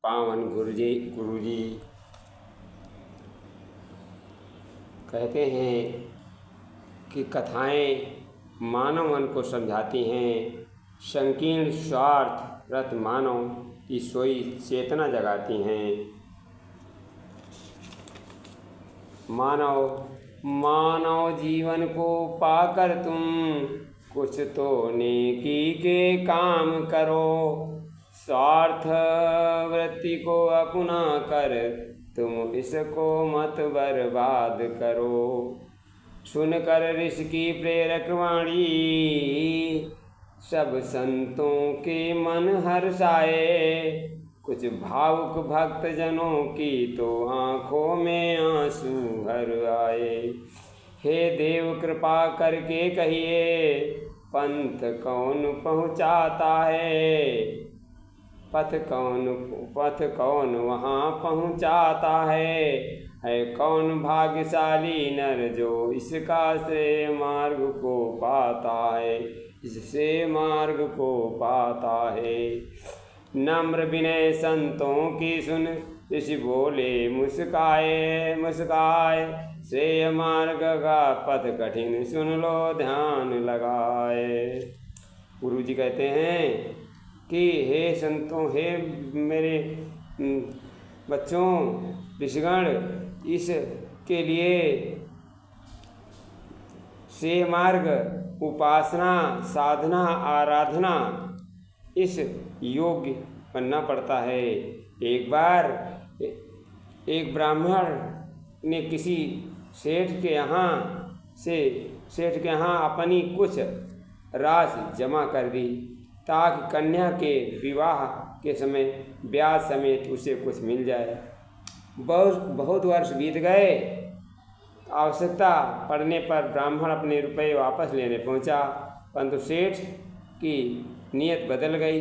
पावन गुरुजी कहते हैं कि कथाएं मानव मन को समझाती हैं, संकीर्ण स्वार्थ रत मानव की सोई चेतना जगाती हैं। मानव जीवन को पाकर तुम कुछ तो नेकी के काम करो, स्वार्थ वृत्ति को अपना कर तुम इसको मत बर्बाद करो। सुनकर ऋषि की प्रेरक वाणी सब संतों के मन हर्षाए, कुछ भावुक भक्त जनों की तो आँखों में आंसू भर आए। हे देव कृपा करके कहिए, पंथ कौन पहुँचाता है, पथ कौन वहाँ पहुँचाता है कौन भाग्यशाली नर जो इसका श्रेय मार्ग को पाता है, इससे मार्ग को पाता है। नम्र विनय संतों की सुन ऋषि बोले मुस्काए, श्रेय मार्ग का पथ कठिन सुन लो ध्यान लगाए। गुरु जी कहते हैं कि हे संतों, हे मेरे बच्चों, ऋषिगण, इसके लिए श्रेय मार्ग, उपासना, साधना, आराधना इस योग्य बनना पड़ता है। एक बार एक ब्राह्मण ने किसी सेठ के यहाँ अपनी कुछ राशि जमा कर दी ताकि कन्या के विवाह के समय ब्याज समेत उसे कुछ मिल जाए। बहुत वर्ष बीत गए। आवश्यकता पड़ने पर ब्राह्मण अपने रुपए वापस लेने पहुंचा, परंतु सेठ की नीयत बदल गई।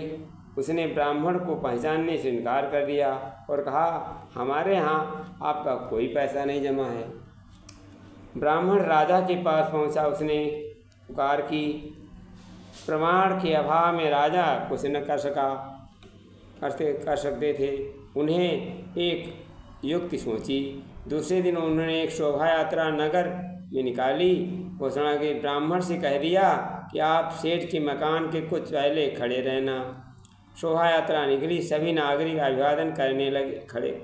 उसने ब्राह्मण को पहचानने से इनकार कर दिया और कहा, हमारे यहाँ आपका कोई पैसा नहीं जमा है। ब्राह्मण राजा के पास पहुंचा। उसने पुकार की। प्रमाण के अभाव में राजा कुछ न कर सकते थे। उन्हें एक युक्ति सोची। दूसरे दिन उन्होंने एक शोभा यात्रा नगर में निकाली। घोषणा के ब्राह्मण से कह दिया कि आप सेठ के मकान के कुछ पहले खड़े रहना। शोभा यात्रा निकली। सभी नागरिक अभिवादन करने लगे,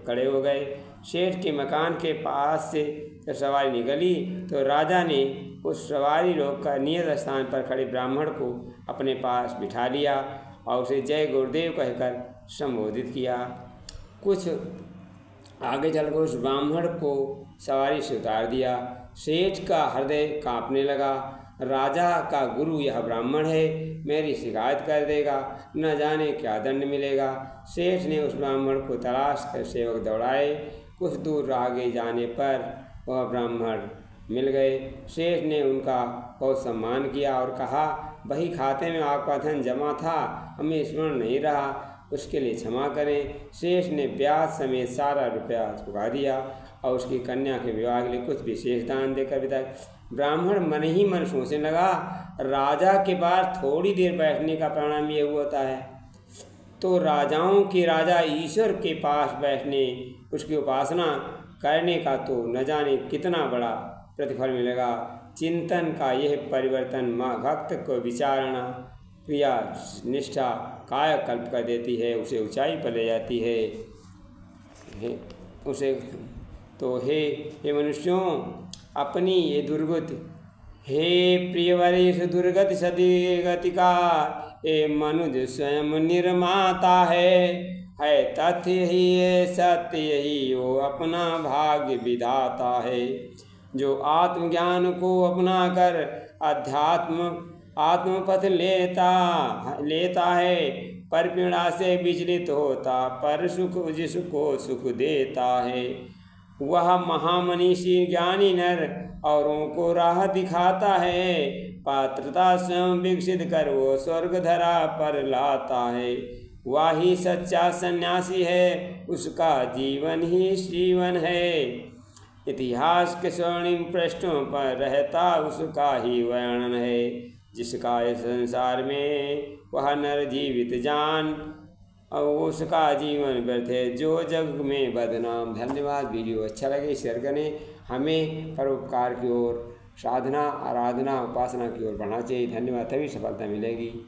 खड़े हो गए। सेठ के मकान के पास से जब सवारी निकली तो राजा ने उस सवारी रोककर नियत स्थान पर खड़े ब्राह्मण को अपने पास बिठा लिया और उसे जय गुरुदेव कहकर संबोधित किया। कुछ आगे चलकर उस ब्राह्मण को सवारी से उतार दिया। सेठ का हृदय कांपने लगा। राजा का गुरु यह ब्राह्मण है, मेरी शिकायत कर देगा, न जाने क्या दंड मिलेगा। सेठ ने उस ब्राह्मण को तलाश कर सेवक दौड़ाए। कुछ दूर आगे जाने पर वह ब्राह्मण मिल गए। सेठ ने उनका बहुत सम्मान किया और कहा, बही खाते में आपका धन जमा था, हमें स्मरण नहीं रहा, उसके लिए क्षमा करें। सेठ ने ब्याज समेत सारा रुपया चुका दिया और उसकी कन्या के विवाह के लिए कुछ विशेष दान देकर विदाई। ब्राह्मण मन ही मन सोचने लगा, राजा के पास थोड़ी देर बैठने का परिणाम ये होता है, तो राजाओं के राजा ईश्वर के पास बैठने, उसकी उपासना करने का तो न जाने कितना बड़ा प्रतिफल मिलेगा। चिंतन का यह परिवर्तन भक्त को विचारणा, क्रिया, निष्ठा, कायाकल्प कर देती है, उसे ऊंचाई पर ले जाती है। उसे तो हे मनुष्यों, अपनी ये दुर्गति, हे प्रियवरेश दुर्गति सदी गति का ये मनुज स्वयं निर्माता है तथ्य यही है, सत्य यही वो अपना भाग्य विधाता है। जो आत्मज्ञान को अपना कर आत्मपथ लेता है, पर पीड़ा से विचलित होता, पर सुख जिसको सुख देता है। वह महामनीषी ज्ञानी नर औरों को राह दिखाता है, पात्रता स्वयं विकसित कर वो स्वर्ग धरा पर लाता है। वही सच्चा सन्यासी है, उसका जीवन ही जीवन है। इतिहास के स्वर्णिम पृष्ठों पर रहता उसका ही वर्णन है। जिसका इस संसार में वह नर जीवित जान और उसका जीवन व्यर्थ है जो जग में बदनाम। धन्यवाद। वीडियो अच्छा लगे शेयर करें। हमें परोपकार की ओर, साधना, आराधना, उपासना की ओर बढ़ना चाहिए। धन्यवाद। तभी सफलता मिलेगी।